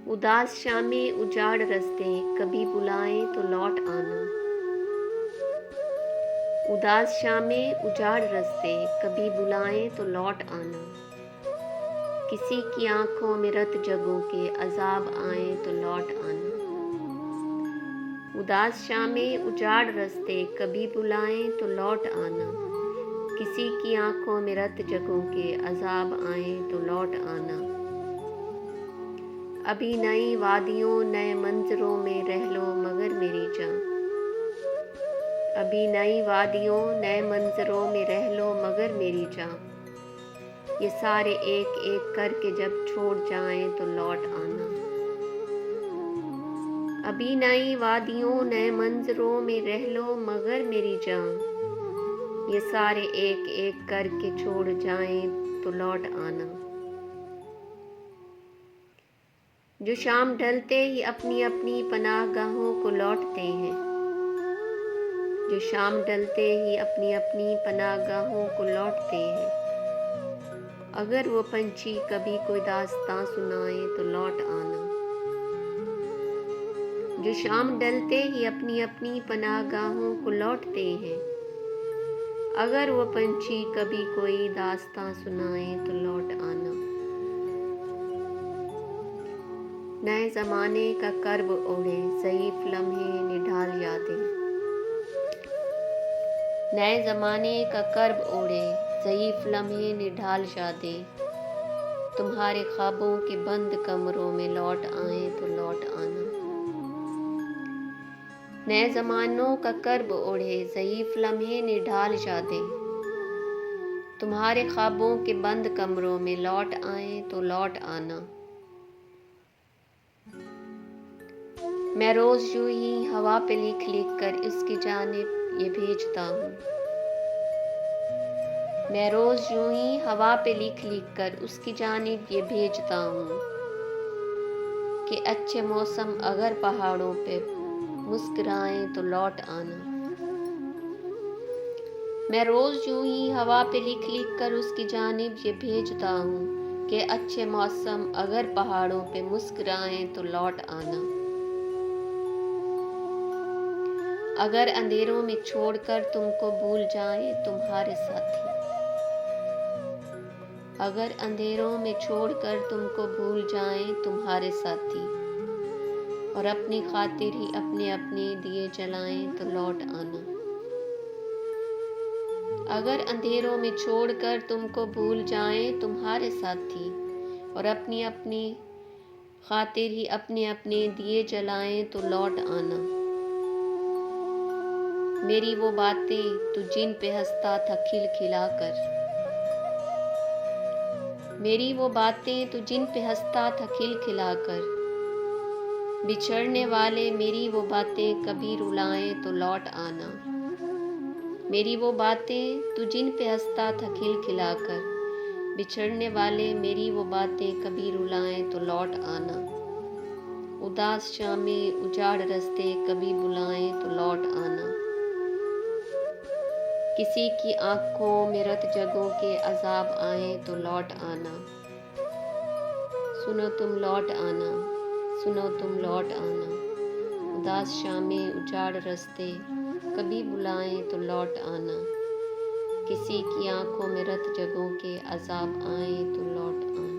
उदास शामें उजाड़ रस्ते कभी बुलाएं तो लौट आना। उदास शामें उजाड़ रस्ते कभी बुलाएं तो लौट आना। किसी की आंखों में रत जगों के अजाब आए तो लौट आना। उदास शामें उजाड़ रस्ते कभी बुलाएं तो लौट आना। किसी की आंखों में रत जगों के अजाब आए तो लौट आना। अभी नई वादियों नए मंजरों में रह लो मगर मेरी जान। अभी नई वादियों नए मंजरों में रह लो मगर मेरी जान। ये सारे एक एक करके जब छोड़ जाएं तो लौट आना। अभी नई वादियों नए मंजरों में रह लो मगर मेरी जान। ये सारे एक एक करके छोड़ जाएं तो लौट आना। जो शाम ढलते ही अपनी अपनी पनाहगाहों को लौटते हैं। जो शाम ढलते ही अपनी अपनी पनाहगाहों को लौटते हैं। अगर वो पंछी कभी कोई दास्तां सुनाए तो लौट आना। जो शाम ढलते ही अपनी अपनी पनाहगाहों को लौटते हैं। अगर वो पंछी कभी कोई दास्तां सुनाए तो लौट आना। नए ज़माने का कर्ब ओढ़े ज़ईफ़ लम्हे निढाल यादें। नए ज़माने का कर्ब ओढ़े ज़ईफ़ लम्हे निढाल यादें। तुम्हारे ख्वाबों के बंद कमरों में लौट आए तो लौट आना। नए ज़मानों का कर्ब ओढ़े ज़ईफ़ लम्हे निढाल यादें। तुम्हारे ख्वाबों के बंद कमरों में लौट आए तो लौट आना। मैं रोज़ यूं ही हवा पे लिख लिख कर उसकी जानिब ये भेजता हूँ। मैं रोज़ यूं ही हवा पे लिख लिख कर उसकी जानिब ये भेजता हूँ कि अच्छे मौसम अगर पहाड़ों पे मुस्कुराएं तो लौट आना। मैं रोज़ यूं ही हवा पे लिख लिख कर उसकी जानिब ये भेजता हूँ कि अच्छे मौसम अगर पहाड़ों पे मुस्कुराएं तो लौट आना। अगर अंधेरों में छोड़कर तुमको भूल जाएं तुम्हारे साथी। अगर अंधेरों में छोड़कर तुमको भूल जाएं तुम्हारे साथी और अपनी खातिर ही अपने अपने दिए जलाएं तो लौट आना। अगर अंधेरों में छोड़कर तुमको भूल जाएं तुम्हारे साथी और अपनी अपनी खातिर ही अपने अपने दिए जलाएं तो लौट आना। मेरी वो बातें तू जिन पे हंसता था खिलखिलाकर। मेरी वो बातें तू जिन पे हंसता था खिलखिलाकर। बिछड़ने वाले मेरी वो बातें कभी रुलाएं तो लौट आना। मेरी वो बातें तू जिन पे हंसता था खिलखिलाकर। बिछड़ने वाले मेरी वो बातें कभी रुलाएं तो लौट आना। उदास शामें उजाड़ रस्ते कभी बुलाएं तो लौट आना। किसी की आंखों में रत जगों के अजाब आए तो लौट आना। सुनो तुम लौट आना। सुनो तुम लौट आना। उदास शामें उजाड़ रस्ते कभी बुलाएं तो लौट आना। किसी की आंखों में रत जगों के अजाब आए तो लौट आना।